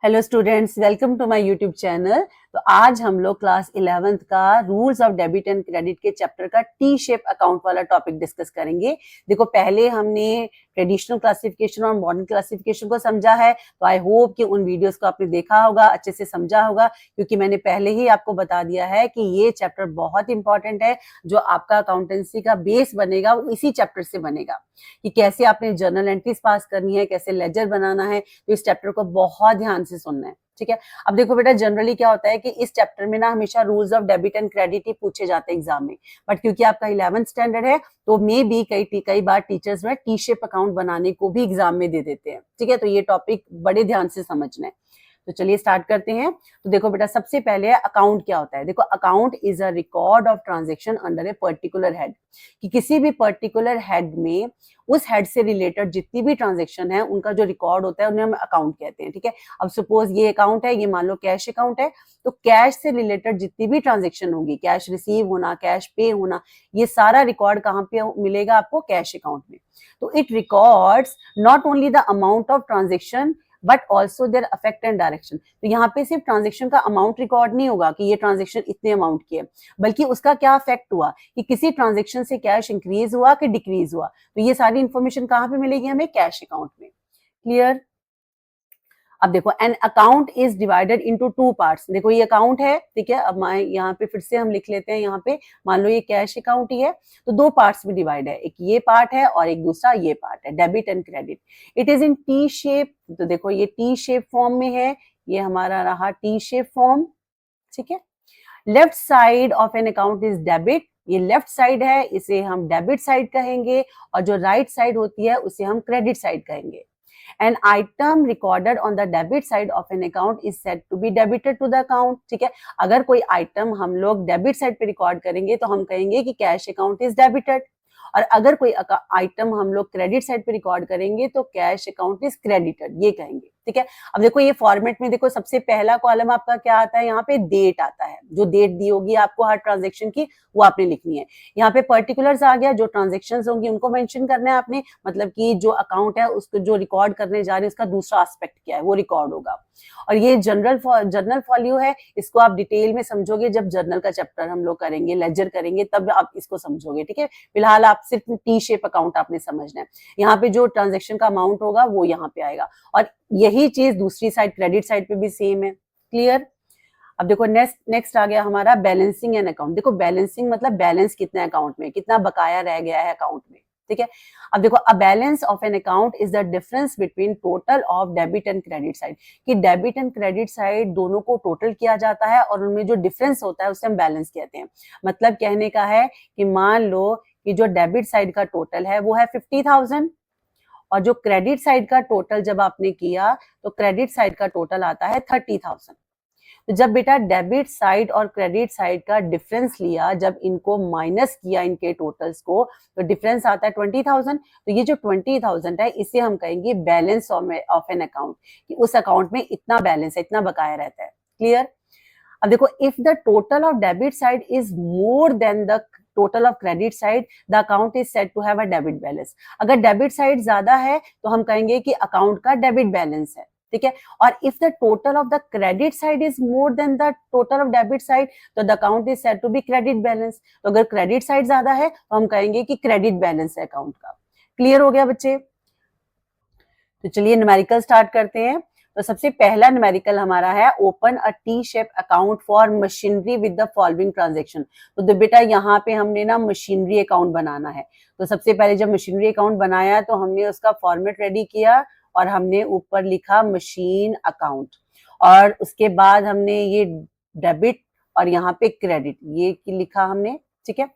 Hello students, welcome to my YouTube channel. तो आज हम लोग क्लास 11th का rules of debit and credit के चैप्टर का टी शेप अकाउंट वाला टॉपिक डिस्कस करेंगे। देखो, पहले हमने ट्रेडिशनल क्लासिफिकेशन और मॉडर्न क्लासिफिकेशन को समझा है, तो आई होप कि उन वीडियोस को आपने देखा होगा, अच्छे से समझा होगा, क्योंकि मैंने पहले ही आपको बता दिया है कि ये चैप्टर बहुत इंपॉर्टेंट है। जो आपका अकाउंटेंसी का बेस बनेगा वो इसी चैप्टर से बनेगा कि कैसे आपने जर्नल एंट्रीज पास करनी है, कैसे लेजर बनाना है। तो इस चैप्टर को बहुत ध्यान से सुनना है, ठीक है। अब देखो बेटा, जनरली क्या होता है कि इस चैप्टर में ना हमेशा rules of debit and credit ही पूछे जाते हैं एग्जाम में, बट क्योंकि आपका 11th स्टैंडर्ड है तो मे बी कई बार टीचर्स में टी शेप अकाउंट बनाने को भी एग्जाम में दे देते हैं, ठीक है। तो ये टॉपिक बड़े ध्यान से समझना है। तो चलिए स्टार्ट करते हैं। तो देखो बेटा, सबसे पहले अकाउंट क्या होता है। देखो, account is a record of transaction under a particular head, कि किसी भी पर्टिकुलर हेड में उस हेड से रिलेटेड जितनी भी ट्रांजेक्शन है उनका जो रिकॉर्ड होता है उन्हें हम अकाउंट कहते हैं, ठीक है। अब सपोज ये अकाउंट है, ये मान लो कैश अकाउंट है, तो कैश से रिलेटेड जितनी भी ट्रांजेक्शन होगी, कैश रिसीव होना, कैश पे होना, ये सारा रिकॉर्ड कहाँ पे मिलेगा आपको? कैश अकाउंट में। तो it records not only the amount of transaction but also their affect and direction. तो यहाँ पे सिर्फ ट्रांजेक्शन का अमाउंट रिकॉर्ड नहीं होगा कि ये ट्रांजेक्शन इतने अमाउंट की है, बल्कि उसका क्या अफेक्ट हुआ, कि किसी ट्रांजेक्शन से कैश इंक्रीज हुआ कि डिक्रीज हुआ। तो ये सारी इंफॉर्मेशन कहाँ पे मिलेगी हमें? कैश अकाउंट में। क्लियर? अब देखो, an account is divided into two parts. देखो, ये अकाउंट है, ठीक है। अब मैं यहाँ पे फिर से हम लिख लेते हैं, यहाँ पे मान लो ये कैश अकाउंट ही है, तो दो पार्ट्स में डिवाइड है, एक ये पार्ट है और एक दूसरा ये पार्ट है, debit and credit. It is in T shape. तो देखो, ये टी शेप फॉर्म में है, ये हमारा रहा टी शेप फॉर्म, ठीक है। Left side of an account is debit, ये लेफ्ट साइड है, इसे हम डेबिट साइड कहेंगे, और जो राइट साइड होती है उसे हम क्रेडिट साइड कहेंगे। An item recorded on the debit side of an account is said to be debited to the account, ठीक है। अगर कोई आइटम हम लोग डेबिट साइड पे रिकॉर्ड करेंगे तो हम कहेंगे कि कैश अकाउंट इज डेबिटेड, और अगर कोई आइटम हम लोग क्रेडिट साइड पे रिकॉर्ड करेंगे तो कैश अकाउंट इज क्रेडिटेड, ये कहेंगे, ठीक है। अब देखो, ये फॉर्मेट में देखो, सबसे पहला कॉलम आपका क्या आता है? यहाँ पे डेट आता है, जो डेट दी होगी आपको हर ट्रांजेक्शन की वो आपने लिखनी है। यहाँ पे पर्टिकुलर्स आ गया, जो ट्रांजेक्शंस होंगी उनको मेंशन करना है आपने, मतलब कि जो अकाउंट है उसको जो रिकॉर्ड करने जा रहे हैं उसका दूसरा एस्पेक्ट क्या है वो रिकॉर्ड होगा। और ये जर्नल फॉल्यू है, इसको आप डिटेल में समझोगे जब जर्नल का चैप्टर हम लोग करेंगे, लेजर करेंगे, तब आप इसको समझोगे, ठीक है। फिलहाल आप सिर्फ टी शेप अकाउंट आपने समझना है। यहाँ पे जो ट्रांजेक्शन का अमाउंट होगा वो यहाँ पे आएगा, और यही चीज दूसरी साइड क्रेडिट साइड पे भी सेम है। क्लियर? अब देखो, नेक्स्ट आ गया हमारा बैलेंसिंग एन अकाउंट। देखो, बैलेंसिंग मतलब बैलेंस कितना अकाउंट में, कितना बकाया रह गया है अकाउंट में, ठीक है। अब देखो, a balance of an account is the difference between total of debit and credit side, कि डेबिट एंड क्रेडिट साइड दोनों को टोटल किया जाता है और उनमें जो डिफरेंस होता है उसे हम बैलेंस कहते हैं। मतलब कहने का है कि मान लो कि जो डेबिट साइड का टोटल है वो है 50,000, और जो क्रेडिट साइड का टोटल जब आपने किया तो क्रेडिट साइड का टोटल आता है 30,000। तो जब बेटा डेबिट साइड और क्रेडिट साइड का डिफरेंस लिया, जब इनको माइनस किया इनके टोटल्स को, तो डिफरेंस आता है 20,000। तो ये जो 20,000 है इसे हम कहेंगे बैलेंस ऑफ एन अकाउंट, कि उस अकाउंट में इतना बैलेंस है, इतना बकाया रहता है। क्लियर? अब देखो, if the total of debit side is more than the total of credit side, the account is said to have a debit balance. अगर डेबिट साइड ज्यादा है तो हम कहेंगे कि अकाउंट का डेबिट बैलेंस है, ठीक है। और if the total of the credit side is more than the total of debit side, तो the account is said to be credit balance. तो अगर क्रेडिट साइड ज्यादा है तो हम कहेंगे कि क्रेडिट बैलेंस है अकाउंट का। क्लियर हो गया बच्चे? तो चलिए न्यूमेरिकल स्टार्ट करते हैं। तो सबसे पहला न्यूमेरिकल हमारा है, open a T shape account for machinery with the following transaction. तो बेटा, यहाँ पे हमने ना मशीनरी अकाउंट बनाना है। तो सबसे पहले जब मशीनरी अकाउंट बनाया तो हमने उसका फॉर्मेट रेडी किया, और हमने ऊपर लिखा मशीन अकाउंट, और उसके बाद हमने ये डेबिट और यहाँ पे क्रेडिट ये लिखा हमने, ठीक है।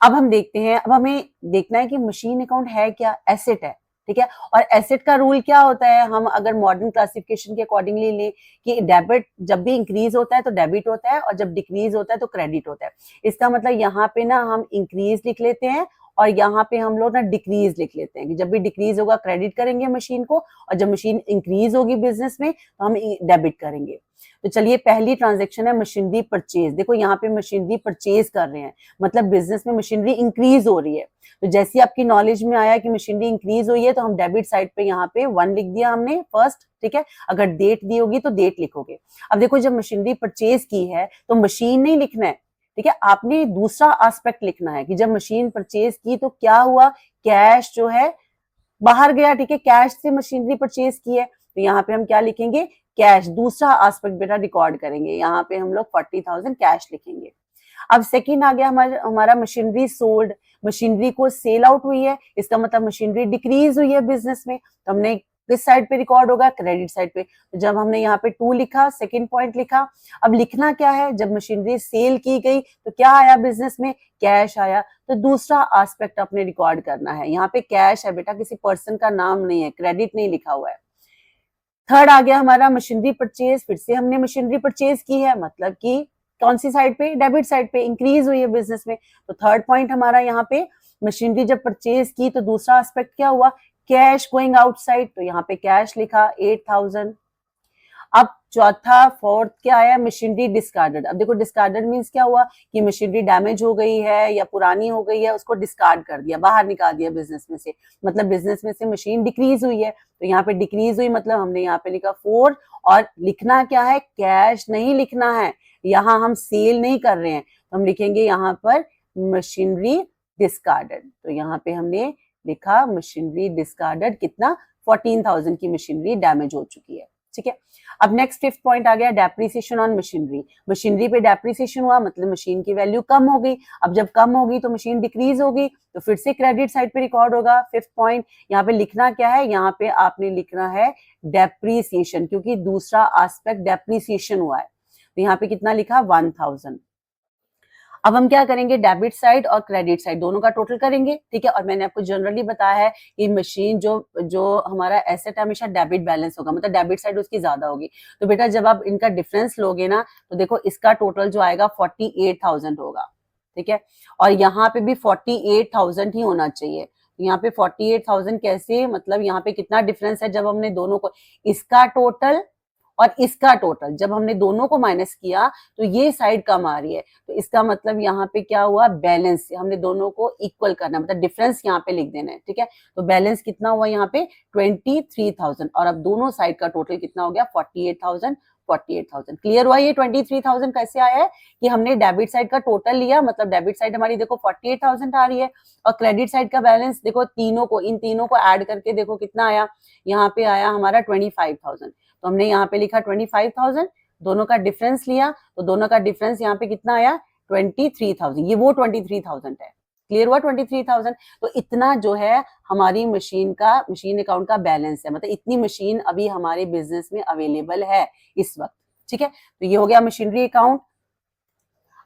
अब हम देखते हैं, अब हमें देखना है कि मशीन अकाउंट है क्या? एसेट है, ठीक है। और एसेट का रूल क्या होता है? हम अगर मॉडर्न क्लासिफिकेशन के अकॉर्डिंगली ले कि डेबिट जब भी इंक्रीज होता है तो डेबिट होता है, और जब डिक्रीज होता है तो क्रेडिट होता है। इसका मतलब यहाँ पे ना हम इंक्रीज लिख लेते हैं और यहाँ पे हम लोग ना डिक्रीज लिख लेते हैं कि जब भी डिक्रीज होगा क्रेडिट करेंगे मशीन को, और जब मशीन इंक्रीज होगी बिजनेस में तो हम डेबिट करेंगे। तो चलिए पहली ट्रांजेक्शन है मशीनरी परचेज। देखो यहाँ पे मशीनरी परचेज कर रहे हैं, मतलब बिजनेस में मशीनरी इंक्रीज हो रही है। तो जैसे आपकी नॉलेज में आया कि मशीनरी इंक्रीज हुई है तो हम डेबिट साइड पे यहाँ पे 1 लिख दिया हमने फर्स्ट, ठीक है। अगर डेट दी होगी तो डेट लिखोगे। अब देखो जब मशीनरी परचेज की है तो मशीन नहीं लिखना है, ठीक है, आपने दूसरा एस्पेक्ट लिखना है कि जब मशीन परचेज की तो क्या हुआ, कैश जो है बाहर गया, ठीक है, कैश से मशीनरी परचेज की है तो यहाँ पे हम क्या लिखेंगे, कैश। दूसरा एस्पेक्ट बेटा रिकॉर्ड करेंगे, यहाँ पे हम लोग 40,000 कैश लिखेंगे। अब सेकंड आ गया हमारा मशीनरी सोल्ड। मशीनरी को सेल आउट हुई है, इसका मतलब मशीनरी डिक्रीज हुई है बिजनेस में, तो हमने किस साइड पे रिकॉर्ड होगा, क्रेडिट साइड पे। तो जब हमने यहाँ पे 2 लिखा, सेकंड पॉइंट लिखा। अब लिखना क्या है, जब मशीनरी सेल की गई तो क्या आया बिजनेस में, कैश आया। तो दूसरा एस्पेक्ट अपने रिकॉर्ड करना है। यहाँ पे कैश है बेटा, किसी पर्सन का नाम नहीं है, क्रेडिट नहीं लिखा हुआ है। थर्ड आ गया हमारा मशीनरी परचेज। फिर से हमने मशीनरी परचेज की है, मतलब कि कौन सी साइड पे, डेबिट साइड पे, इंक्रीज हुई है बिजनेस में। तो थर्ड पॉइंट हमारा यहाँ पे मशीनरी जब परचेज की तो दूसरा एस्पेक्ट क्या हुआ, कैश गोइंग आउटसाइड, तो यहाँ पे कैश लिखा 8,000। अब चौथा फोर्थ क्या आया, मशीनरी डिस्कार्डेड। अब देखो डिस्कार्डेड मींस क्या हुआ कि मशीनरी डैमेज हो गई है या पुरानी हो गई है, उसको डिस्कार्ड कर दिया, बाहर निकाल दिया बिजनेस में से, मतलब बिजनेस में से मशीन डिक्रीज हुई है। तो यहाँ पे डिक्रीज हुई मतलब हमने यहाँ पे लिखा 4, और लिखना क्या है, कैश नहीं लिखना है, यहाँ हम सेल नहीं कर रहे हैं, तो हम लिखेंगे यहाँ पर मशीनरी डिस्कार्डेड। तो यहाँ पे हमने लिखा मशीनरी डिस्कार्डेड, कितना, 14,000 की मशीनरी डैमेज हो चुकी है, ठीक है। अब नेक्स्ट फिफ्थ पॉइंट आ गया डेप्रिसिएशन ऑन मशीनरी। मशीनरी पे डेप्रिसिएशन हुआ मतलब मशीन की वैल्यू कम हो गई। अब जब कम होगी तो मशीन डिक्रीज होगी, तो फिर से क्रेडिट साइड पे रिकॉर्ड होगा। फिफ्थ पॉइंट यहाँ पे लिखना क्या है, यहाँ पे आपने लिखना है डेप्रिसिएशन, क्योंकि दूसरा एस्पेक्ट डेप्रिसिएशन हुआ है। तो यहाँ पे कितना लिखा, 1,000। अब हम क्या करेंगे, डेबिट साइड और क्रेडिट साइड दोनों का टोटल करेंगे, ठीक है। और मैंने आपको जनरली बताया है कि मशीन जो हमारा एसेट हमेशा डेबिट बैलेंस होगा, मतलब डेबिट साइड उसकी ज्यादा होगी। तो बेटा जब आप इनका डिफरेंस लोगे ना तो देखो इसका टोटल जो आएगा 48,000 होगा, ठीक है। और यहाँ पे भी 48,000 ही होना चाहिए। यहाँ पे 48,000 कैसे, मतलब यहाँ पे कितना डिफरेंस है, जब हमने दोनों को, इसका टोटल और इसका टोटल जब हमने दोनों को माइनस किया तो ये साइड कम आ रही है, तो इसका मतलब यहाँ पे क्या हुआ, बैलेंस, हमने दोनों को इक्वल करना, मतलब डिफरेंस यहाँ पे लिख देना है, ठीक है। तो बैलेंस कितना हुआ यहाँ पे 23,000, और अब दोनों साइड का टोटल कितना हो गया 48,000। 48,000 क्लियर हुआ। ये 23,000 कैसे आया है कि हमने डेबिट साइड का टोटल लिया, मतलब डेबिट साइड हमारी देखो 48,000 आ रही है, और क्रेडिट साइड का बैलेंस देखो तीनों को, इन तीनों को ऐड करके देखो कितना आया, यहाँ पे आया हमारा 25,000। तो हमने यहाँ पे लिखा 25,000, दोनों का डिफरेंस लिया तो दोनों का डिफरेंस यहाँ पे कितना आया 23,000, ये वो 23,000 है। क्लियर हुआ 23,000। तो इतना जो है हमारी मशीन अकाउंट का बैलेंस है, मतलब इतनी मशीन अभी हमारे बिजनेस में अवेलेबल है इस वक्त, ठीक है। तो ये हो गया मशीनरी अकाउंट।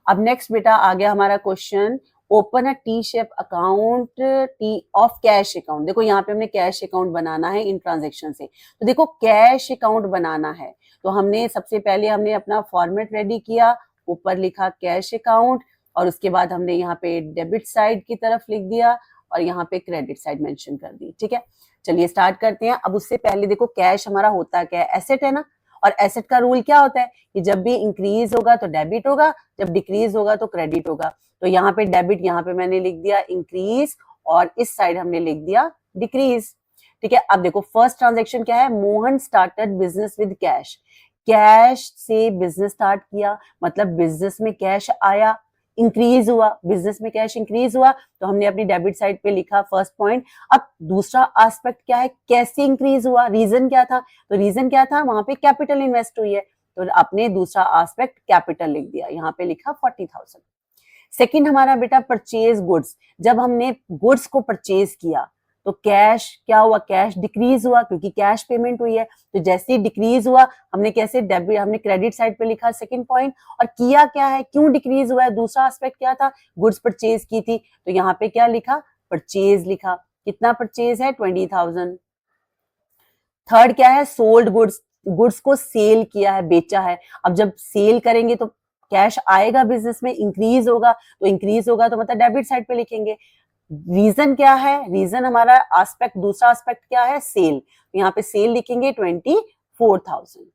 अब नेक्स्ट बेटा आ गया हमारा question, open a T shape account T of cash account. देखो यहाँ पे हमने कैश अकाउंट बनाना है इन ट्रांजेक्शन से। तो देखो कैश अकाउंट बनाना है तो हमने सबसे पहले हमने अपना फॉर्मेट रेडी किया, ऊपर लिखा कैश अकाउंट, और उसके बाद हमने यहाँ पे डेबिट साइड की तरफ लिख दिया और यहाँ पे क्रेडिट साइड मेंशन कर दी, ठीक है। चलिए स्टार्ट करते हैं। अब उससे पहले देखो कैश हमारा होता क्या है, एसेट है ना, और एसेट का रूल क्या होता है कि जब भी इंक्रीज होगा तो डेबिट होगा, जब डिक्रीज होगा तो क्रेडिट होगा। तो यहाँ पे डेबिट, यहाँ पे मैंने लिख दिया इंक्रीज, और इस साइड हमने लिख दिया डिक्रीज, ठीक है। अब देखो फर्स्ट ट्रांजेक्शन क्या है, Mohan started business with cash. Cash से बिजनेस स्टार्ट किया, मतलब बिजनेस में कैश आया, इंक्रीज हुआ, बिजनेस में कैश इंक्रीज हुआ, तो हमने अपनी डेबिट साइड पे लिखा फर्स्ट पॉइंट। अब दूसरा एस्पेक्ट क्या है, कैसे इंक्रीज हुआ, रीजन क्या था, तो रीजन क्या था, वहां पे कैपिटल इन्वेस्ट हुई है, तो अपने दूसरा एस्पेक्ट कैपिटल लिख दिया, यहाँ पे लिखा 40,000। सेकंड हमारा बेटा परचेज गुड्स, जब हमने गुड्स को परचेज किया तो कैश क्या हुआ, कैश डिक्रीज हुआ क्योंकि कैश पेमेंट हुई है। तो जैसे ही डिक्रीज हुआ हमने कैसे, डेबिट, हमने क्रेडिट साइड पे लिखा सेकंड पॉइंट। और किया क्या है, क्यों डिक्रीज हुआ है, दूसरा एस्पेक्ट क्या था, गुड्स परचेज की थी, तो यहाँ पे क्या लिखा, परचेज लिखा। कितना परचेज है 20,000। थर्ड क्या है, सोल्ड गुड्स, गुड्स को सेल किया है, बेचा है। अब जब सेल करेंगे तो कैश आएगा बिजनेस में, इंक्रीज होगा, तो इंक्रीज होगा तो मतलब डेबिट साइड पे लिखेंगे। रीजन क्या है, रीजन हमारा एस्पेक्ट, दूसरा एस्पेक्ट क्या है, सेल, यहाँ पे सेल लिखेंगे 24,000।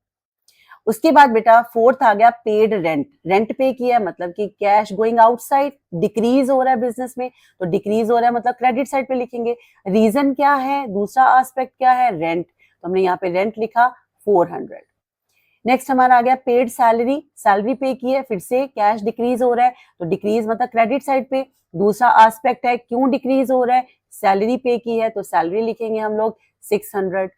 उसके बाद बेटा फोर्थ आ गया पेड रेंट, रेंट पे किया मतलब कि कैश गोइंग आउटसाइड, डिक्रीज हो रहा है बिजनेस में, तो डिक्रीज हो रहा है मतलब क्रेडिट साइड पे लिखेंगे। रीजन क्या है, दूसरा एस्पेक्ट क्या है, रेंट, तो हमने यहाँ पे रेंट लिखा 400। नेक्स्ट हमारा आ गया पेड सैलरी, सैलरी पे की है, फिर से कैश डिक्रीज हो रहा है, तो डिक्रीज मतलब क्रेडिट साइड पे, दूसरा एस्पेक्ट है क्यों डिक्रीज हो रहा है, सैलरी पे की है, तो सैलरी लिखेंगे हम लोग 600।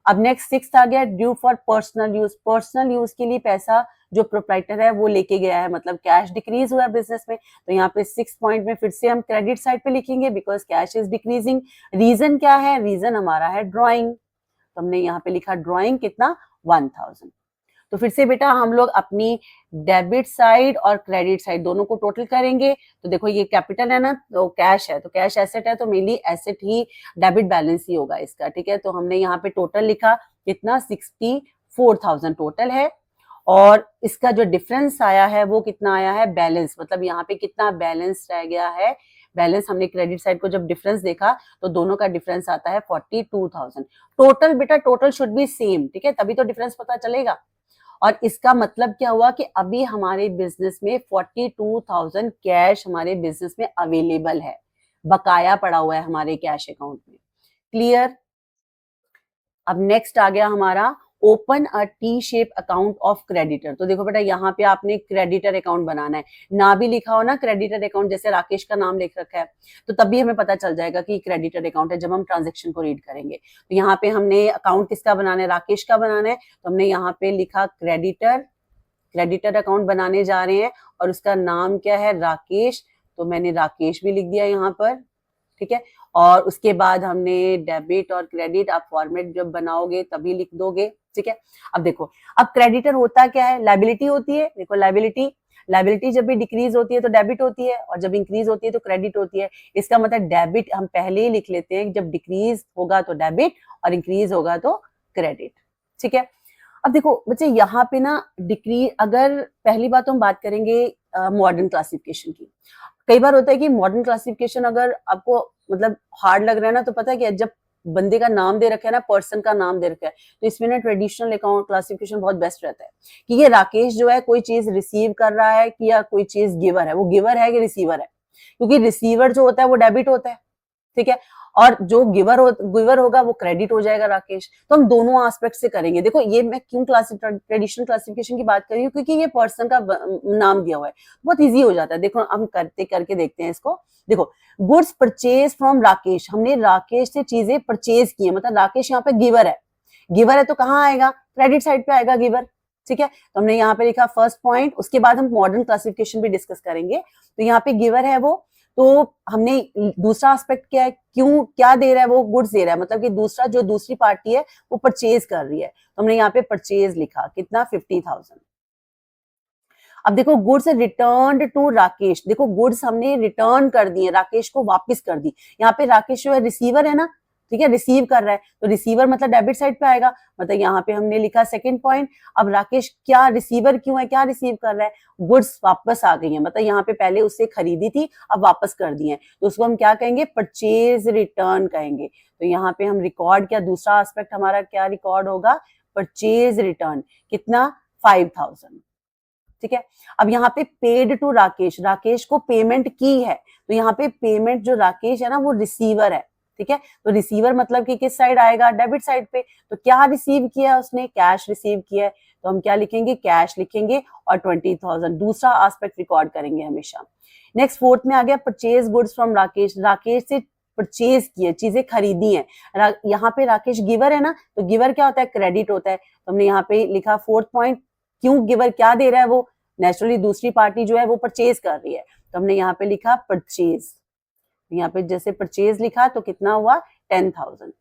अब नेक्स्ट सिक्स आ गया due for personal use, personal use के लिए पैसा जो प्रोप्राइटर है वो लेके गया है, मतलब कैश डिक्रीज हुआ है बिजनेस में, तो यहाँ पे 6 पॉइंट में फिर से हम क्रेडिट साइड पे लिखेंगे because cash is decreasing. Reason क्या है, रीजन हमारा है ड्रॉइंग, तो हमने यहाँ पे लिखा ड्रॉइंग कितना 1000। तो फिर से बेटा हम लोग अपनी डेबिट साइड और क्रेडिट साइड दोनों को टोटल करेंगे, तो देखो ये कैपिटल है ना, तो कैश है, तो कैश एसेट है, तो मेनली एसेट ही डेबिट बैलेंस ही होगा इसका, ठीक है। तो हमने यहाँ पे टोटल लिखा कितना 64,000 टोटल है, और इसका जो डिफरेंस आया है वो कितना आया है, बैलेंस, मतलब यहाँ पे कितना बैलेंस रह गया है, बैलेंस हमने क्रेडिट साइड को जब डिफरेंस देखा तो दोनों का डिफरेंस आता है 42,000। टोटल बेटा टोटल शुड बी सेम, ठीक है, तभी तो डिफरेंस पता चलेगा। और इसका मतलब क्या हुआ कि अभी हमारे बिजनेस में 42,000 कैश हमारे बिजनेस में अवेलेबल है, बकाया पड़ा हुआ है हमारे कैश अकाउंट में। क्लियर। अब नेक्स्ट आ गया हमारा open a T shape account of creditor. तो देखो बेटा यहाँ पे आपने क्रेडिटर अकाउंट बनाना है, ना भी लिखा हो ना क्रेडिटर अकाउंट, जैसे राकेश का नाम लिख रखा है, तो तभी हमें पता चल जाएगा कि क्रेडिटर अकाउंट है जब हम ट्रांजेक्शन को रीड करेंगे। तो यहाँ पे हमने अकाउंट किसका बनाना है, राकेश का बनाना है, तो हमने यहाँ पे लिखा क्रेडिटर, क्रेडिटर अकाउंट बनाने जा रहे हैं और उसका नाम क्या है, राकेश, तो मैंने राकेश भी लिख दिया यहाँ पर, ठीक है। और उसके बाद हमने डेबिट और क्रेडिट, आप फॉर्मेट जब बनाओगे तभी लिख दोगे, ठीक है। अब देखो, अब क्रेडिटर होता क्या है, लाइबिलिटी होती है, देखो लाइबिलिटी, लाइबिलिटी जब भी डिक्रीज होती है तो डेबिट होती है, और जब इंक्रीज होती है तो क्रेडिट होती है। इसका मतलब डेबिट हम पहले ही लिख लेते हैं, जब डिक्रीज होगा तो डेबिट और इंक्रीज होगा तो क्रेडिट, ठीक है। अब देखो बच्चे यहाँ पे ना डिक्री, अगर पहली बात तो हम बात करेंगे मॉडर्न क्लासिफिकेशन की। कई बार होता है कि मॉडर्न क्लासिफिकेशन अगर आपको मतलब हार्ड लग रहा है ना, तो पता है क्या, जब बंदे का नाम दे रखा है ना, पर्सन का नाम दे रखा है, तो इसमें ना ट्रेडिशनल अकाउंट क्लासिफिकेशन बहुत बेस्ट रहता है कि ये राकेश जो है कोई चीज रिसीव कर रहा है कि या कोई चीज गिवर है, वो गिवर है कि रिसीवर है, क्योंकि रिसीवर जो होता है वो डेबिट होता है, ठीक है, और जो गिवर होगा वो क्रेडिट हो जाएगा राकेश। तो हम दोनों एस्पेक्ट से करेंगे। देखो ये मैं क्यों ट्रेडिशनल क्लासिफिकेशन की बात कर रही हूँ, क्योंकि ये पर्सन का नाम दिया हुआ है, बहुत इजी हो जाता है। देखो हम करके देखते हैं इसको। देखो गुड्स परचेज फ्रॉम राकेश, हमने राकेश से चीजें परचेज की है, मतलब राकेश यहाँ पे गिवर है, गिवर है तो कहाँ आएगा, क्रेडिट साइड पे आएगा गिवर, ठीक है। तो हमने यहाँ पे लिखा फर्स्ट पॉइंट, उसके बाद हम मॉडर्न क्लासिफिकेशन भी डिस्कस करेंगे। तो यहाँ पे गिवर है वो, तो हमने दूसरा एस्पेक्ट क्या है, क्यों क्या दे रहा है, वो गुड्स दे रहा है, मतलब कि दूसरा जो दूसरी पार्टी है वो परचेज कर रही है, तो हमने यहाँ पे परचेज लिखा कितना 50,000। अब देखो गुड्स रिटर्न टू राकेश, देखो गुड्स हमने रिटर्न कर दिए, राकेश को वापस कर दी। यहाँ पे राकेश जो है रिसीवर है ना, ठीक है, रिसीव कर रहा है, तो रिसीवर मतलब डेबिट साइड पे आएगा, मतलब यहाँ पे हमने लिखा सेकंड पॉइंट। अब राकेश क्या रिसीवर क्यों है, क्या रिसीव कर रहा है, गुड्स वापस आ गई है, मतलब यहाँ पे पहले उससे खरीदी थी अब वापस कर दी है, तो उसको हम क्या कहेंगे, परचेज रिटर्न कहेंगे। तो यहाँ पे हम रिकॉर्ड क्या, दूसरा एस्पेक्ट हमारा क्या रिकॉर्ड होगा, परचेज रिटर्न, कितना 5,000, ठीक है। अब यहाँ पे पेड टू राकेश, राकेश को पेमेंट की है, तो यहाँ पे पेमेंट जो राकेश है ना वो रिसीवर है, ठीक है। तो रिसीवर मतलब कि किस साइड आएगा, डेबिट साइड पे। तो क्या रिसीव किया उसने, कैश रिसीव किया है, तो हम क्या लिखेंगे, कैश लिखेंगे और 20,000 दूसरा एस्पेक्ट रिकॉर्ड करेंगे हमेशा। नेक्स्ट फोर्थ में आ गया purchase goods from Rakesh, Rakesh से परचेज किए, चीजें खरीदी हैं। यहाँ पे राकेश गिवर है ना, तो गिवर क्या होता है, क्रेडिट होता है, तो हमने यहाँ पे लिखा फोर्थ पॉइंट, क्यों गिवर क्या दे रहा है, वो नेचुरली दूसरी पार्टी जो है वो परचेज कर रही है, तो हमने यहाँ पे लिखा परचेज, यहाँ पे जैसे परचेज लिखा तो कितना हुआ 10,000,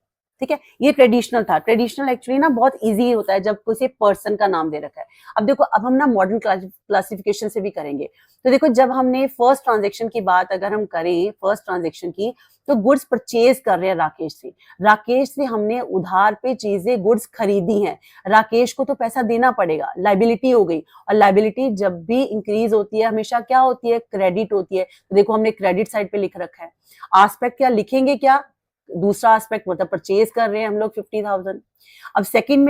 ठीक है। ये ट्रेडिशनल था, ट्रेडिशनल एक्चुअली ना बहुत इजी होता है जब किसी पर्सन का नाम दे रखा है। अब देखो अब हम ना मॉडर्न क्लासिफिकेशन से भी करेंगे। तो देखो जब हमने फर्स्ट ट्रांजेक्शन की बात अगर हम करें, फर्स्ट ट्रांजेक्शन की, तो गुड्स परचेज कर रहे हैं राकेश से हमने उधार पे चीजें गुड्स खरीदी हैं, राकेश को तो पैसा देना पड़ेगा, लाइबिलिटी हो गई। और लाइबिलिटी जब भी इंक्रीज होती है हमेशा क्या होती है, क्रेडिट होती है। तो देखो हमने क्रेडिट साइड पे लिख रखा है। आस्पेक्ट क्या लिखेंगे, क्या दूसरा आस्पेक्ट मतलब परचेज कर रहे हैं हम लोग 50,000। अब सेकंड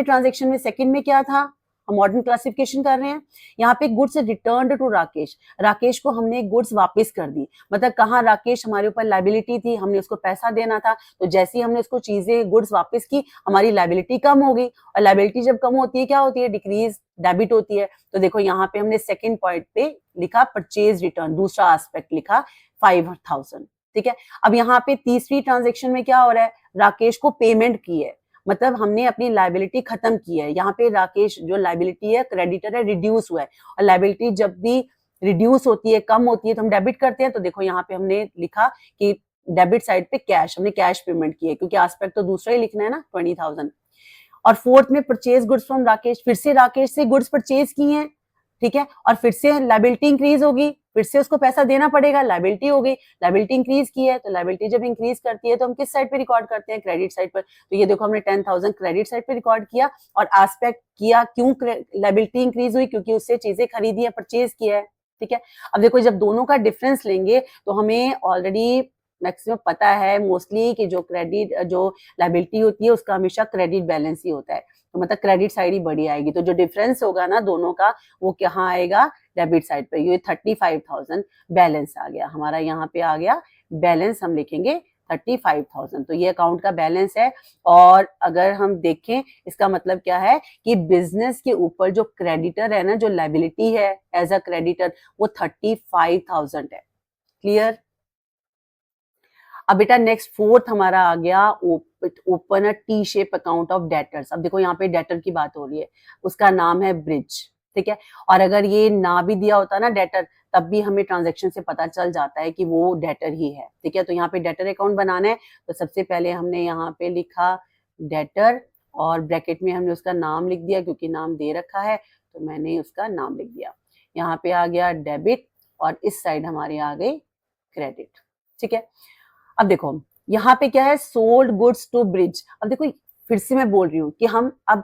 में क्या था, हम मॉडर्न क्लासिफिकेशन कर रहे हैं। यहाँ पे गुड्स रिटर्न टू राकेश को हमने गुड्स वापस कर दी। मतलब कहाँ राकेश हमारे ऊपर लाइबिलिटी थी, हमने उसको पैसा देना था, तो जैसे ही हमने उसको चीजें गुड्स वापस की हमारी लाइबिलिटी कम हो गई। और लाइबिलिटी जब कम होती है क्या होती है, डिक्रीज, डेबिट होती है। तो देखो यहाँ पे हमने सेकेंड पॉइंट पे लिखा परचेज रिटर्न, दूसरा एस्पेक्ट लिखा 5,000। ठीक है, अब यहाँ पे तीसरी ट्रांजेक्शन में क्या हो रहा है, राकेश को पेमेंट की है, मतलब हमने अपनी लाइबिलिटी खत्म की है। यहाँ पे राकेश जो लाइबिलिटी है, क्रेडिटर है, रिड्यूस हुआ है। और लाइबिलिटी जब भी रिड्यूस होती है, कम होती है, तो हम डेबिट करते हैं। तो देखो यहाँ पे हमने लिखा कि डेबिट साइड पे कैश, हमने कैश पेमेंट की है, क्योंकि एस्पेक्ट तो दूसरा ही लिखना है ना, 20,000। और फोर्थ में परचेज गुड्स फ्रॉम राकेश, फिर से राकेश से गुड्स परचेज की हैं, ठीक है, और फिर से लाइबिलिटी इंक्रीज होगी, फिर से उसको पैसा देना पड़ेगा, लाइबिलिटी हो गई, लाइबिलिटी इंक्रीज की है। तो लाइबिलिटी जब इंक्रीज करती है तो हम किस साइड पे रिकॉर्ड करते हैं, क्रेडिट साइड पर। तो ये देखो हमने 10,000 क्रेडिट साइड पे रिकॉर्ड किया और एस्पेक्ट किया, क्यों लाइबिलिटी इंक्रीज हुई, क्योंकि उससे चीजें खरीदी है, परचेज किया है। ठीक है, अब देखो जब दोनों का डिफरेंस लेंगे तो हमें ऑलरेडी मैक्सिमम पता है मोस्टली कि जो लाइबिलिटी होती है उसका हमेशा क्रेडिट बैलेंस ही होता है, तो मतलब क्रेडिट साइड ही बड़ी आएगी। तो जो डिफरेंस होगा ना दोनों का, वो कहाँ आएगा, डेबिट साइड पे। ये 35,000 बैलेंस आ गया हमारा, यहाँ पे आ गया बैलेंस, हम लिखेंगे 35,000। तो ये अकाउंट का बैलेंस है। और अगर हम देखें इसका मतलब क्या है कि बिजनेस के ऊपर जो क्रेडिटर है ना, जो लाइबिलिटी है एज अ क्रेडिटर, वो 35,000 है। क्लियर। अब बेटा नेक्स्ट फोर्थ हमारा आ गया, open a T shape account of debtors. अब देखो यहाँ पे डेटर की बात हो रही है, उसका नाम है ब्रिज। ठीक है, और अगर ये ना भी दिया होता ना डेटर, तब भी हमें ट्रांजैक्शन से पता चल जाता है कि वो डेटर ही है। ठीक है, तो यहाँ पे डेटर अकाउंट बनाना है, तो सबसे पहले हमने यहाँ पे लिखा डेटर और ब्रैकेट में हमने उसका नाम लिख दिया, क्योंकि नाम दे रखा है तो मैंने उसका नाम लिख दिया। यहाँ पे आ गया डेबिट और इस साइड हमारी आ गई क्रेडिट। ठीक है, अब देखो यहाँ पे क्या है, सोल्ड गुड्स टू ब्रिज। अब देखो फिर से मैं बोल रही हूँ कि हम अब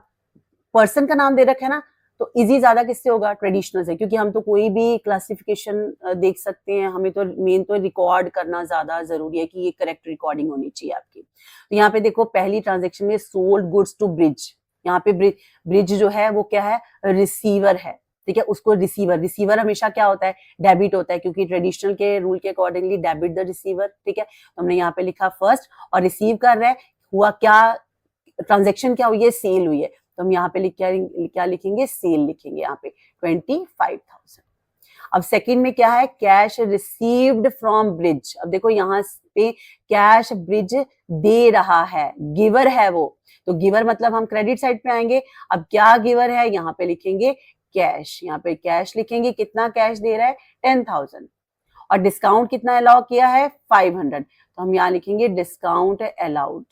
पर्सन का नाम दे रखे है ना, तो इजी ज्यादा किससे होगा, ट्रेडिशनल से, क्योंकि हम तो कोई भी क्लासिफिकेशन देख सकते हैं, हमें तो मेन तो रिकॉर्ड करना ज्यादा जरूरी है कि ये करेक्ट रिकॉर्डिंग होनी चाहिए आपकी। तो यहाँ पे देखो पहली ट्रांजेक्शन में सोल्ड गुड्स टू ब्रिज, यहाँ पे ब्रिज जो है वो क्या है, रिसीवर है। ठीक है, उसको रिसीवर हमेशा क्या होता है, डेबिट होता है, क्योंकि ट्रेडिशनल के रूल के अकॉर्डिंगली डेबिट द रिसीवर। ठीक है, तो हमने यहाँ पे लिखा फर्स्ट, और रिसीव कर रहा है, हुआ क्या, ट्रांजेक्शन क्या हुई है, सेल हुई है, तो हम यहाँ पे क्या लिखेंगे, सेल लिखेंगे यहाँ पे 25,000। अब सेकंड में क्या है, कैश रिसीव्ड फ्रॉम ब्रिज। अब देखो यहाँ पे कैश ब्रिज दे रहा है, गिवर है वो, तो गिवर मतलब हम क्रेडिट साइड पे आएंगे। अब क्या गिवर है, यहाँ पे लिखेंगे कैश, यहाँ पे कैश लिखेंगे, कितना कैश दे रहा है, 10,000, और डिस्काउंट कितना अलाउ किया है, 500, तो हम यहाँ लिखेंगे डिस्काउंट अलाउड।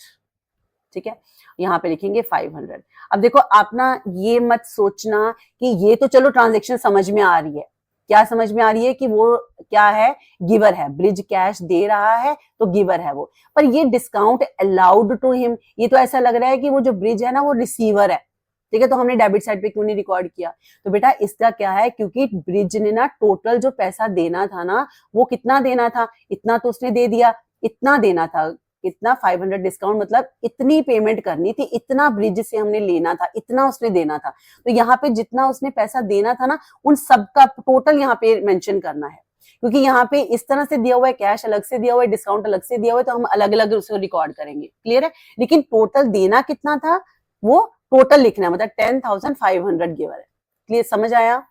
ठीक है, यहाँ पे लिखेंगे 500। अब देखो आप ना ये मत सोचना कि ये तो चलो ट्रांजेक्शन समझ में आ रही है, क्या समझ में आ रही है कि वो क्या है, गिवर है, ब्रिज कैश दे रहा है तो गिवर है वो, पर ये डिस्काउंट अलाउड टू हिम, ये तो ऐसा लग रहा है कि वो जो ब्रिज है ना वो रिसीवर है। ठीक है, तो हमने डेबिट साइड पे क्यों नहीं रिकॉर्ड किया, तो बेटा इसका क्या है, क्योंकि ब्रिज ने ना टोटल जो पैसा देना था ना, वो कितना देना था, इतना तो उसने दे दिया, इतना देना था, कितना 500 डिस्काउंट, मतलब इतनी पेमेंट करनी थी, इतना ब्रिज से हमने लेना था, इतना उसने देना था। तो यहाँ पे जितना उसने पैसा देना था ना, उन सबका टोटल यहाँ पे मेंशन करना है, क्योंकि यहाँ पे इस तरह से दिया हुआ है, कैश अलग से दिया हुआ है, डिस्काउंट अलग से दिया हुआ है, तो हम अलग अलग उसको रिकॉर्ड करेंगे। क्लियर है, लेकिन टोटल देना कितना था वो टोटल लिखना है, मतलब 10,500 गिवर है। क्लियर, समझ आया।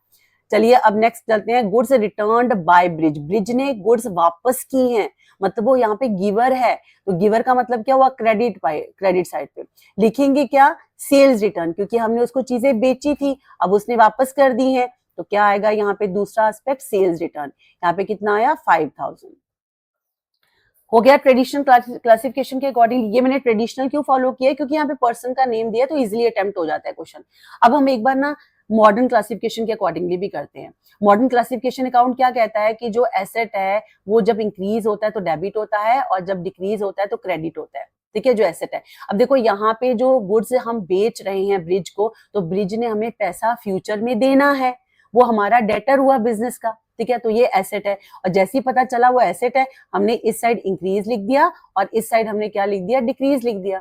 चलिए अब नेक्स्ट चलते हैं, goods returned by Brij. Brij ने गुड्स वापस की हैं, मतलब वो यहाँ पे गिवर है, तो गिवर का मतलब क्या हुआ, क्रेडिट साइड पे लिखेंगे क्या, सेल्स रिटर्न, क्योंकि हमने उसको चीजें बेची थी, अब उसने वापस कर दी है, तो क्या आएगा यहाँ पे दूसरा एस्पेक्ट, सेल्स रिटर्न। यहाँ पे कितना आया, 5,000 हो गया ट्रेडिशनल क्लासिफिकेशन के अकॉर्डिंग। ये मैंने ट्रेडिशनल क्यों फॉलो किया है, क्योंकि यहाँ पे पर्सन का नेम दिया तो इजिली अटेम्प्ट हो जाता है क्वेश्चन। अब हम एक बार ना मॉडर्न क्लासिफिकेशन के अकॉर्डिंगली भी करते हैं। मॉडर्न क्लासिफिकेशन अकाउंट क्या कहता है कि जो एसेट है वो जब इंक्रीज होता है तो डेबिट होता है और जब डिक्रीज होता है तो क्रेडिट होता है, ठीक है, जो एसेट है। अब देखो यहाँ पे जो गुड्स हम बेच रहे हैं ब्रिज को, तो ब्रिज ने हमें पैसा फ्यूचर में देना है, वो हमारा डेटर हुआ बिजनेस का, ठीक है, तो ये एसेट है। और जैसे ही पता चला वो एसेट है, हमने इस साइड इंक्रीज लिख दिया और इस साइड हमने क्या लिख दिया, डिक्रीज लिख दिया।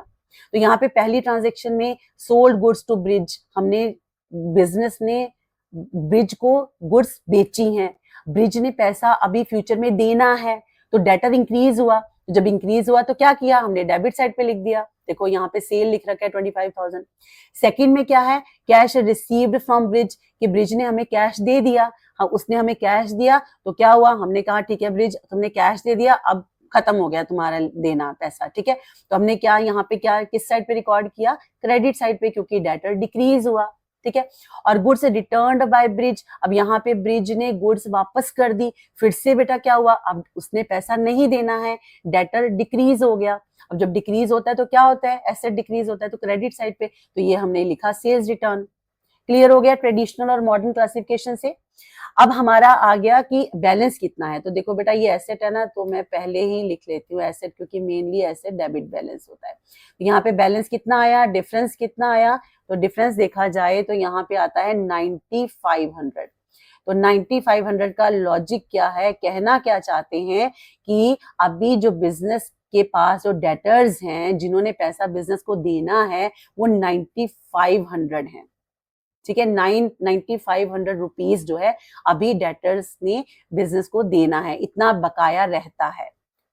तो यहाँ पे पहली ट्रांजेक्शन में सोल्ड गुड्स टू ब्रिज, हमने बिजनेस ने ब्रिज को गुड्स बेची हैं, ब्रिज ने पैसा अभी फ्यूचर में देना है, तो डेटर इंक्रीज हुआ। जब इंक्रीज हुआ तो क्या किया, हमने डेबिट साइड पे लिख दिया। देखो यहाँ पे सेल लिख रखा है 25,000। सेकंड में क्या है, कैश रिसीव्ड फ्रॉम ब्रिज, कि ब्रिज ने हमें कैश दे दिया। हाँ, उसने हमें कैश दिया तो क्या हुआ, हमने कहा ठीक है ब्रिज तुमने कैश दे दिया, अब खत्म हो गया तुम्हारा देना पैसा, ठीक है। तो हमने क्या यहाँ पे क्या किस साइड पे रिकॉर्ड किया, क्रेडिट साइड पे, क्योंकि डेटर डिक्रीज हुआ, ठीक है। और गुड्स रिटर्न्ड बाय ब्रिज, अब यहाँ पे ब्रिज ने गुड्स वापस कर दी, फिर से बेटा क्या हुआ, अब उसने पैसा नहीं देना है, डेटर डिक्रीज हो गया। अब जब डिक्रीज होता है तो क्या होता है, एसेट डिक्रीज होता है तो क्रेडिट साइड पे, तो ये हमने लिखा सेल्स रिटर्न। क्लियर हो गया ट्रेडिशनल और मॉडर्न क्लासिफिकेशन से। अब हमारा आ गया कि बैलेंस कितना है, तो देखो बेटा ये एसेट है ना, तो मैं पहले ही लिख लेती हूँ एसेट, क्योंकि मेनली एसेट डेबिट बैलेंस होता है। तो यहाँ पे बैलेंस कितना आया, डिफरेंस कितना आया, तो डिफरेंस देखा जाए तो यहाँ पे आता है 9500। तो 9500 का लॉजिक क्या है, कहना क्या चाहते हैं कि अभी जो बिजनेस के पास जो डेटर्स हैं, जिन्होंने पैसा बिजनेस को देना है, वो 9500 है, ठीक है। 9500 रुपीज जो है अभी डेटर्स ने बिजनेस को देना है, इतना बकाया रहता है।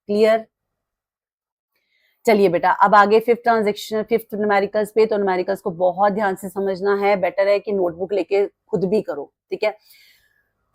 क्लियर। चलिए बेटा अब आगे फिफ्थ ट्रांजेक्शन, फिफ्थ न्यूमेरिकल्स पे। तो न्यूमेरिकल्स को बहुत ध्यान से समझना है, बेटर है कि नोटबुक लेके खुद भी करो, ठीक है।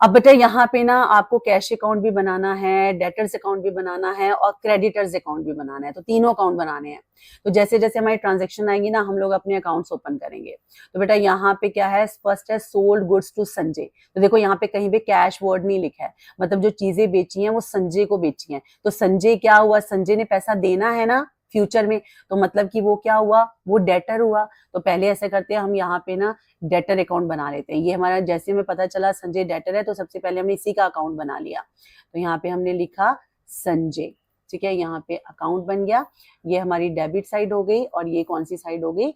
अब बेटा यहाँ पे ना आपको कैश अकाउंट भी बनाना है, डेटर्स अकाउंट भी बनाना है और क्रेडिटर्स अकाउंट भी बनाना है, तो तीनों अकाउंट बनाने हैं। तो जैसे जैसे हमारी ट्रांजेक्शन आएंगी ना, हम लोग अपने अकाउंट्स ओपन करेंगे। तो बेटा यहाँ पे क्या है, फर्स्ट है सोल्ड गुड्स टू संजय। तो देखो यहाँ पे कहीं पे कैश वर्ड नहीं लिखा है, मतलब जो चीजें बेची हैं वो संजय को बेची हैं। तो संजय क्या हुआ, संजय ने पैसा देना है ना फ्यूचर में, तो मतलब कि वो क्या हुआ, वो डेटर हुआ। तो पहले ऐसे करते हैं, हम यहाँ पे ना डेटर अकाउंट बना लेते हैं। ये हमारा जैसे हमें पता चला संजय डेटर है, तो सबसे पहले हमने इसी का अकाउंट बना लिया। तो यहाँ पे हमने लिखा संजय, ठीक है, यहाँ पे अकाउंट बन गया। ये हमारी डेबिट साइड हो गई और ये कौन सी साइड हो गई,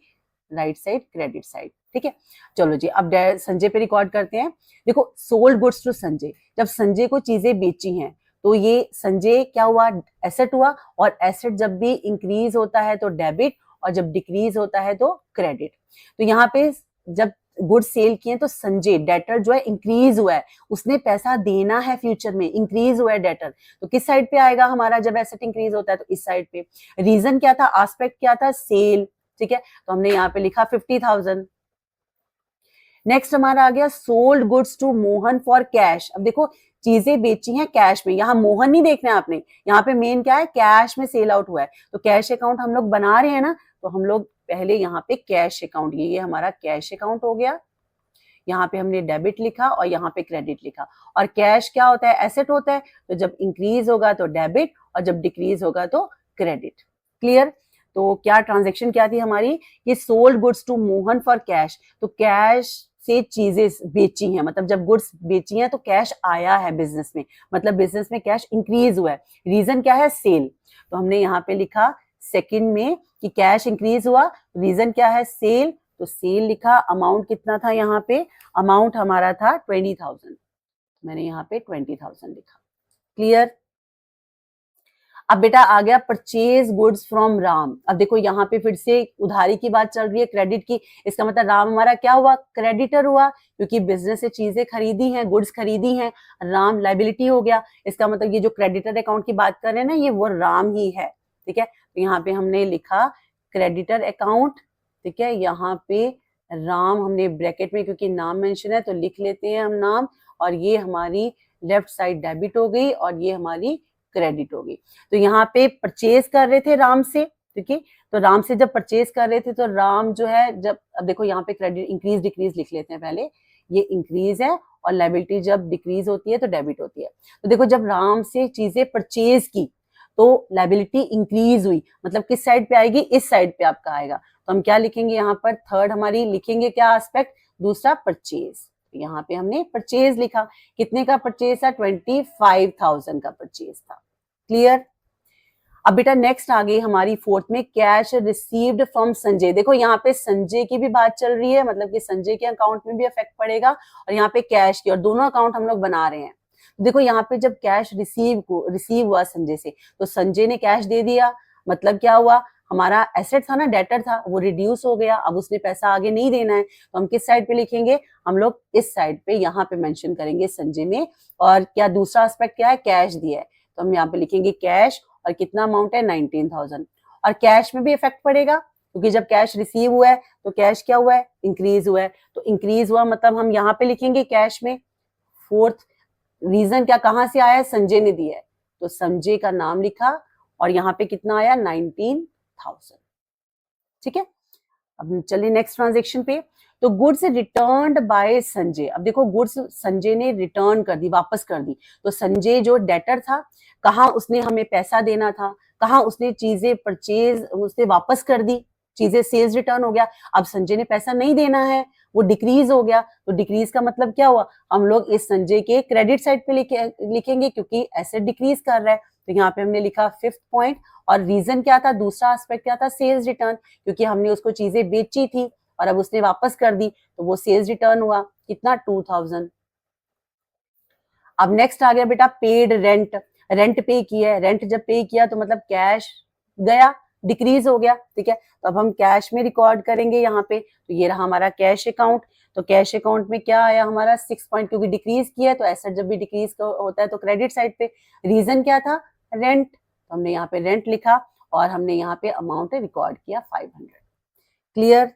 राइट साइड, क्रेडिट साइड, ठीक है। चलो जी अब संजय पे रिकॉर्ड करते हैं। देखो सोल्ड गुड्स टू संजय, जब संजय को चीजें बेची हैं तो ये संजय क्या हुआ, एसेट हुआ। और एसेट जब भी इंक्रीज होता है तो डेबिट, और जब डिक्रीज होता है तो क्रेडिट। तो यहाँ पे जब गुड सेल किए तो संजय डेटर जो है इंक्रीज हुआ है, उसने पैसा देना है फ्यूचर में, इंक्रीज हुआ है डेटर। तो किस साइड पे आएगा हमारा, जब एसेट इंक्रीज होता है तो इस साइड पे। रीजन क्या था, आस्पेक्ट क्या था, सेल, ठीक है। तो हमने यहाँ पे लिखा 50,000। नेक्स्ट हमारा आ गया sold goods to Mohan for cash. अब देखो चीजें बेची हैं कैश में, यहाँ मोहन नहीं देखना है आपने, यहाँ पे मेन क्या है, कैश में सेल आउट हुआ है। तो कैश अकाउंट हम लोग बना रहे हैं ना, तो हम लोग पहले यहाँ पे कैश अकाउंट, ये हमारा कैश अकाउंट हो गया। यहाँ पे हमने डेबिट लिखा और यहाँ पे क्रेडिट लिखा। और कैश क्या होता है, एसेट होता है, तो जब इंक्रीज होगा तो डेबिट और जब डिक्रीज होगा तो क्रेडिट। क्लियर। तो क्या ट्रांजेक्शन क्या थी हमारी, ये sold goods to Mohan for cash. तो कैश से चीजें बेची हैं, मतलब जब गुड्स बेची हैं तो कैश आया है बिजनेस में, मतलब बिजनेस में कैश इंक्रीज हुआ है। रीजन क्या है, सेल। तो हमने यहाँ पे लिखा सेकंड में कि कैश इंक्रीज हुआ, रीजन क्या है, सेल। तो सेल लिखा। अमाउंट कितना था यहाँ पे, अमाउंट हमारा था 20,000, मैंने यहाँ पे 20,000 लिखा। क्लियर। अब बेटा आ गया परचेज गुड्स फ्रॉम राम। अब देखो यहाँ पे फिर से उधारी की बात चल रही है, क्रेडिट की। इसका मतलब राम हमारा क्या हुआ, क्रेडिटर हुआ, क्योंकि बिजनेस से चीजें खरीदी हैं, गुड्स खरीदी हैं। राम लाइबिलिटी हो गया। इसका मतलब ये जो क्रेडिटर अकाउंट की बात कर रहे हैं ना, ये वो राम ही है, ठीक है। तो यहाँ पे हमने लिखा क्रेडिटर अकाउंट, ठीक है। यहाँ पे राम हमने ब्रैकेट में, क्योंकि नाम मेंशन है तो लिख लेते हैं हम नाम। और ये हमारी लेफ्ट साइड डेबिट हो गई और ये हमारी क्रेडिट होगी। तो यहाँ पे परचेज कर रहे थे राम से, ठीक है। तो राम से जब परचेज कर रहे थे तो राम जो है, जब अब देखो यहाँ पे क्रेडिट इंक्रीज डिक्रीज लिख लेते हैं पहले, ये इंक्रीज है और लायबिलिटी जब डिक्रीज होती है तो डेबिट होती है। तो देखो जब राम से चीजें परचेज की तो लायबिलिटी इंक्रीज हुई, मतलब किस साइड पे आएगी, इस साइड पे आपका आएगा। तो हम क्या लिखेंगे यहाँ पर, थर्ड हमारी लिखेंगे क्या, एस्पेक्ट, दूसरा परचेज, यहाँ पे हमने परचेज लिखा, कितने का परचेज था, 25,000 का परचेज था। क्लियर। अब बेटा नेक्स्ट आ गई हमारी फोर्थ में, कैश रिसीव्ड फ्रॉम संजय। देखो यहाँ पे संजय की भी बात चल रही है, मतलब कि संजय के अकाउंट में भी इफेक्ट पड़ेगा और यहाँ पे कैश की, और दोनों अकाउंट हम लोग बना रहे हैं। देखो यहाँ पे जब कैश रिसीव हुआ संजय से, तो संजय ने कैश दे दिया, मतलब क्या हुआ, हमारा एसेट था ना, डेटर था, वो रिड्यूस हो गया, अब उसने पैसा आगे नहीं देना है, तो हम किस साइड पे लिखेंगे, हम लोग इस साइड पे यहाँ पे मेंशन करेंगे संजय में। और क्या दूसरा एस्पेक्ट क्या है, कैश दिया है, तो हम यहाँ पे लिखेंगे कैश, और कितना अमाउंट है, 19,000। और कैश में भी इफेक्ट पड़ेगा, क्योंकि जब कैश रिसीव हुआ है तो कैश क्या हुआ है, इंक्रीज हुआ है, तो इंक्रीज हुआ मतलब हम यहाँ पे लिखेंगे कैश में। फोर्थ रीजन क्या, कहां से आया है, संजय ने दिया है, तो संजय का नाम लिखा, और यहाँ पे कितना आया, 19,000। ठीक है। अब चलिए नेक्स्ट ट्रांजेक्शन पे, तो गुड्स रिटर्न्ड बाय संजय। अब देखो गुड्स संजय ने रिटर्न कर दी, वापस कर दी, तो संजय जो डेटर था, कहाँ उसने हमें पैसा देना था, कहाँ उसने चीजें परचेज उसने वापस कर दी, चीजें सेल्स रिटर्न हो गया। अब संजय ने पैसा नहीं देना है, वो डिक्रीज हो गया, तो डिक्रीज का मतलब क्या हुआ, हम लोग इस संजय के क्रेडिट साइड पे लिखेंगे, क्योंकि एसेट डिक्रीज कर रहा है, तो यहाँ पे हमने लिखा फिफ्थ पॉइंट। और रीजन क्या था, दूसरा एस्पेक्ट क्या था, सेल्स रिटर्न, क्योंकि हमने उसको चीजें बेची थी और अब उसने वापस कर दी, तो वो सेल्स रिटर्न हुआ, कितना, 2,000। अब नेक्स्ट आ गया बेटा पेड रेंट, रेंट पे किया है, रेंट जब पे किया तो मतलब कैश गया, डिक्रीज हो गया। ठीक है, तो अब हम कैश में रिकॉर्ड करेंगे यहाँ पे, तो ये रहा हमारा कैश अकाउंट। तो कैश अकाउंट में क्या आया हमारा, 6 पॉइंट, क्योंकि डिक्रीज किया है, तो एसेट जब भी डिक्रीज होता है तो क्रेडिट साइड पे। रीजन क्या था, रेंट, तो हमने यहाँ पे रेंट लिखा, और हमने यहाँ पे अमाउंट रिकॉर्ड किया 500। क्लियर।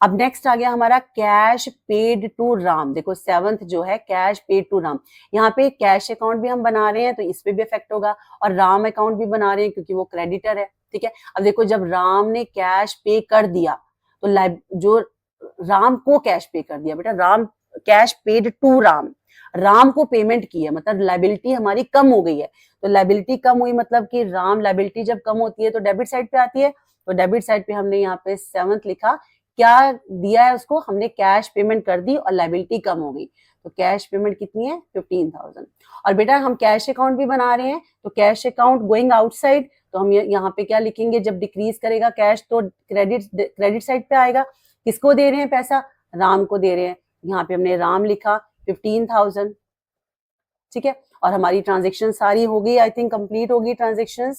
अब नेक्स्ट आ गया हमारा कैश पेड टू राम। देखो सेवंथ जो है कैश पेड टू राम, यहाँ पे कैश अकाउंट भी हम बना रहे हैं, तो इस पे भी इफेक्ट होगा, और राम अकाउंट भी बना रहे हैं क्योंकि वो क्रेडिटर है। ठीक है, अब देखो जब राम ने कैश पे कर दिया, तो जो राम को कैश पे कर दिया बेटा, Ram cash paid to Ram, Ram को पेमेंट की है, मतलब लाइबिलिटी हमारी कम हो गई है। तो लाइबिलिटी कम हुई मतलब कि राम, लाइबिलिटी जब कम होती है तो डेबिट साइड पे आती है, तो डेबिट साइड पे हमने यहाँ पे सेवंथ लिखा, क्या दिया है उसको, हमने कैश पेमेंट कर दी और लाइबिलिटी कम हो गई, तो कैश पेमेंट कितनी है, 15,000। और बेटा हम कैश अकाउंट भी बना रहे हैं, तो कैश अकाउंट गोइंग आउटसाइड, तो हम यहाँ पे क्या लिखेंगे, जब डिक्रीज करेगा कैश तो क्रेडिट साइड पे आएगा। किसको दे रहे हैं पैसा, राम को दे रहे हैं, यहाँ पे हमने राम लिखा 15,000। ठीक है, और हमारी ट्रांजेक्शन सारी हो गई, आई थिंक कंप्लीट होगी ट्रांजेक्शन।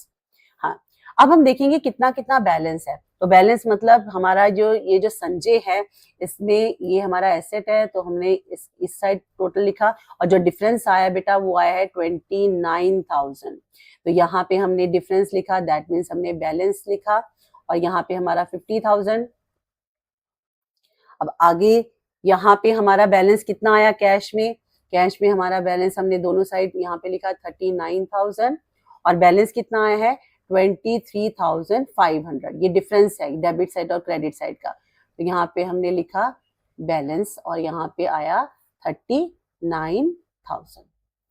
हाँ, अब हम देखेंगे कितना कितना बैलेंस है। तो बैलेंस मतलब हमारा जो ये जो संजय है, इसमें ये हमारा एसेट है, तो हमने इस साइड टोटल लिखा, और जो डिफरेंस आया बेटा वो आया है 29,000। तो यहाँ पे हमने डिफरेंस लिखा, दैट मीन्स हमने बैलेंस लिखा, और यहाँ पे हमारा 50,000। अब आगे यहाँ पे हमारा बैलेंस कितना आया कैश में, कैश में हमारा बैलेंस हमने दोनों साइड यहाँ पे लिखा 39,000, और बैलेंस कितना आया है 23,500। ये डिफरेंस है डेबिट साइड और क्रेडिट साइड का, तो यहाँ पे हमने लिखा बैलेंस, और यहाँ पे आया 39,000।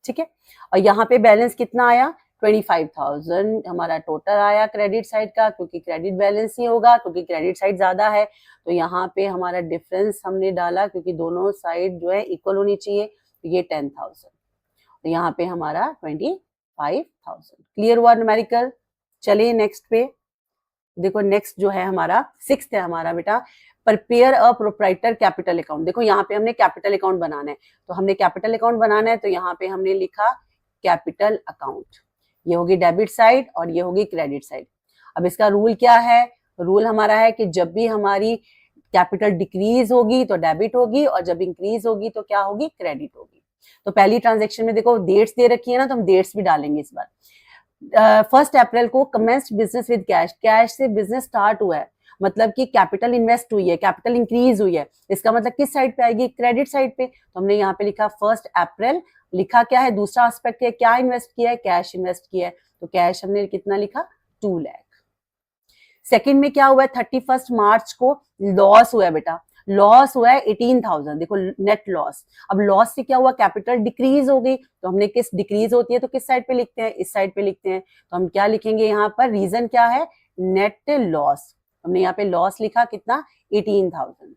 ठीक है, और यहाँ पे बैलेंस कितना आया, 25,000 हमारा टोटल आया क्रेडिट साइड का, क्योंकि क्रेडिट बैलेंस ही होगा, क्योंकि क्रेडिट साइड ज्यादा है, तो यहाँ पे हमारा डिफरेंस हमने डाला, क्योंकि दोनों साइड जो है इक्वल होनी चाहिए, तो ये 10,000, तो यहाँ पे हमारा 25,000। क्लियर हुआ न्यूमेरिकल। चलिए नेक्स्ट पे देखो, नेक्स्ट जो है हमारा सिक्स्थ है हमारा बेटा, prepare a proprietor capital account. देखो यहाँ पे हमने कैपिटल अकाउंट बनाना है, तो हमने कैपिटल अकाउंट बनाना है, तो यहाँ पे हमने लिखा कैपिटल अकाउंट, ये होगी डेबिट साइड और ये होगी क्रेडिट साइड। अब इसका रूल क्या है, रूल हमारा है कि जब भी हमारी कैपिटल डिक्रीज होगी तो डेबिट होगी, और जब इंक्रीज होगी तो क्या होगी, क्रेडिट होगी। तो पहली ट्रांजेक्शन में देखो डेट्स दे रखी है ना, तो हम डेट्स भी डालेंगे इस बार। 1 अप्रैल को commenced business with cash, cash से बिजनेस स्टार्ट हुआ है, मतलब कि कैपिटल इन्वेस्ट हुई है, कैपिटल इंक्रीज हुई है, इसका मतलब किस साइड पे आएगी, क्रेडिट साइड पे। तो हमने यहाँ पे लिखा 1 अप्रैल, लिखा क्या है, दूसरा एस्पेक्ट है, क्या इन्वेस्ट किया है, कैश इन्वेस्ट किया है, तो कैश हमने कितना लिखा, 2 लाख। सेकंड में क्या हुआ है, 31 मार्च को लॉस हुआ है बेटा, लॉस हुआ है 18,000, देखो नेट लॉस। अब लॉस से क्या हुआ, कैपिटल डिक्रीज हो गई, तो हमने किस डिक्रीज होती है तो किस साइड पे लिखते हैं, इस साइड पे लिखते हैं, तो हम क्या लिखेंगे यहाँ पर, रीजन क्या है, नेट लॉस। हमने यहाँ पे लॉस लिखा कितना, 18,000।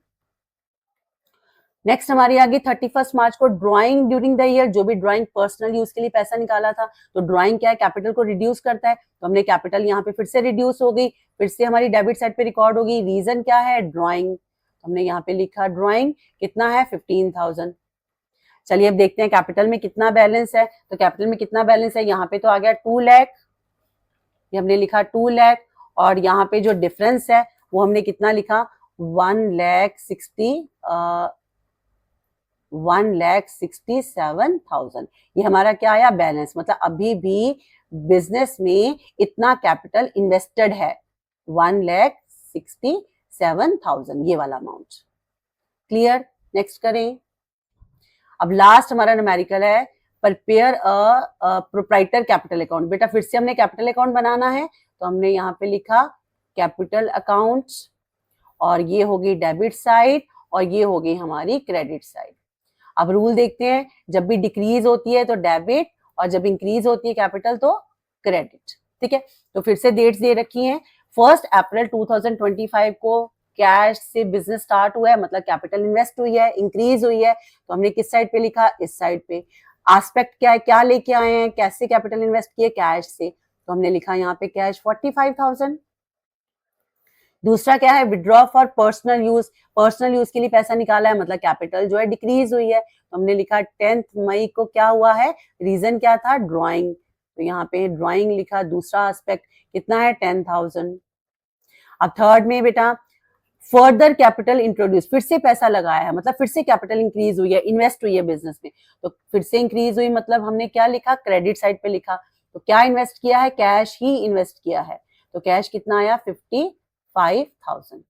नेक्स्ट हमारी आगे 31 मार्च को ड्राइंग ड्यूरिंग द ईयर, जो भी ड्राइंग पर्सनल यूज के लिए पैसा निकाला था, तो ड्राइंग क्या है, कैपिटल को रिड्यूस करता है, तो हमने कैपिटल यहाँ पे फिर से रिड्यूस हो गई, फिर से हमारी डेबिट साइड पे रिकॉर्ड होगी। रीजन क्या है, ड्राइंग, हमने यहाँ पे लिखा ड्राइंग कितना है 15,000। चलिए अब देखते हैं कैपिटल में कितना बैलेंस है। तो कैपिटल में कितना बैलेंस है, यहाँ पे तो आ गया 2 लाख, ये हमने लिखा 2 लाख, और यहाँ पे जो डिफरेंस है वो हमने कितना लिखा 1,67,000। ये हमारा क्या आया बैलेंस, मतलब अभी भी बिजनेस में इतना कैपिटल इन्वेस्टेड है 1,67,000, ये वाला अमाउंट। क्लियर, नेक्स्ट करें। अब लास्ट हमारा न्यूमेरिकल है prepare a proprietor capital account. बेटा फिर से हमने कैपिटल अकाउंट बनाना है, तो हमने यहाँ पे लिखा कैपिटल अकाउंट, और ये होगी डेबिट साइड और ये होगी हमारी क्रेडिट साइड। अब रूल देखते हैं, जब भी डिक्रीज होती है तो डेबिट, और जब इंक्रीज होती है कैपिटल तो क्रेडिट। ठीक है, तो फिर से डेट्स दे रखी हैं। 1 अप्रैल 2025 को कैश से बिजनेस स्टार्ट हुआ है, मतलब कैपिटल इन्वेस्ट हुई है, इंक्रीज हुई है, तो हमने किस साइड पे लिखा, इस साइड पे। एस्पेक्ट क्या है, क्या लेके आए हैं, कैसे कैपिटल इन्वेस्ट किए, कैश से, तो हमने लिखा यहाँ पे कैश 45,000। दूसरा क्या है, withdraw for personal use, personal use के लिए पैसा निकाला है, मतलब कैपिटल जो है डिक्रीज हुई है, तो हमने लिखा 10 मई को क्या हुआ है, रीजन क्या था, ड्राइंग, तो यहाँ पे ड्राइंग लिखा। दूसरा एस्पेक्ट कितना है 10,000। अब थर्ड में बेटा फर्दर कैपिटल इंट्रोड्यूस, फिर से पैसा लगाया है, मतलब फिर से कैपिटल इंक्रीज हुई है, इन्वेस्ट हुई है बिजनेस में, तो फिर से इंक्रीज हुई, मतलब हमने क्या लिखा, क्रेडिट साइड पे लिखा। तो क्या इन्वेस्ट किया है, कैश ही इन्वेस्ट किया है, तो कैश कितना आया 55,000।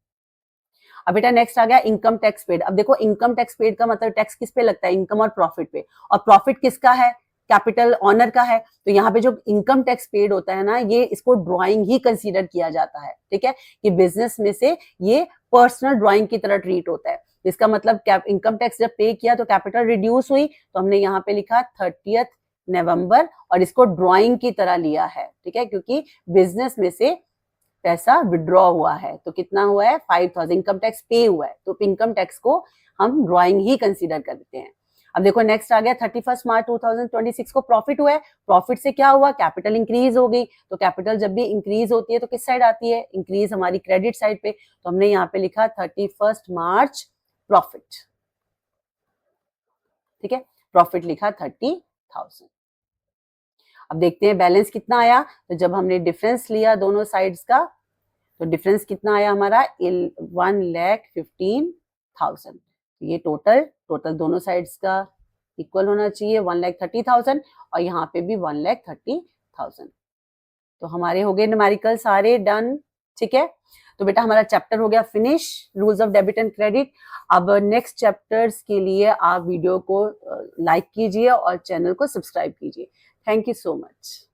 अब बेटा नेक्स्ट आ गया इनकम टैक्स पेड। अब देखो इनकम टैक्स पेड का मतलब टैक्स किस पे लगता है, इनकम और प्रॉफिट पे, और प्रॉफिट किसका है, कैपिटल ऑनर का है, तो यहाँ पे जो इनकम टैक्स पेड होता है ना, ये इसको ड्राइंग ही कंसीडर किया जाता है। ठीक है, कि बिजनेस में से ये पर्सनल ड्राइंग की तरह ट्रीट होता है। इसका मतलब इनकम टैक्स जब पे किया तो कैपिटल रिड्यूस हुई, तो हमने यहाँ पे लिखा 30 नवंबर, और इसको ड्राइंग की तरह लिया है। ठीक है, क्योंकि बिजनेस में से पैसा विड्रॉ हुआ है, तो कितना हुआ है 5,000, इनकम टैक्स पे हुआ है, तो इनकम टैक्स को हम ड्राइंग ही कंसीडर करते हैं। अब देखो नेक्स्ट आ गया 31 मार्च 2026 को प्रॉफिट हुआ है। प्रॉफिट से क्या हुआ, कैपिटल इंक्रीज हो गई, तो कैपिटल जब भी इंक्रीज होती है तो किस साइड आती है, इंक्रीज हमारी क्रेडिट साइड पे, तो हमने यहाँ पे लिखा 31 मार्च प्रॉफिट। ठीक है, प्रॉफिट लिखा 30,000। अब देखते हैं बैलेंस कितना आया, तो जब हमने डिफरेंस लिया दोनों साइड्स का, तो डिफरेंस कितना आया हमारा 1,15,000। ये टोटल दोनों साइड्स का इक्वल होना चाहिए 1,30,000, और यहाँ पे भी 1,30,000। तो हमारे हो गए न्यूमेरिकल सारे डन। ठीक है, तो बेटा हमारा चैप्टर हो गया finish, rules of debit and credit. अब नेक्स्ट चैप्टर्स के लिए आप वीडियो को लाइक कीजिए और चैनल को सब्सक्राइब कीजिए। Thank you so much.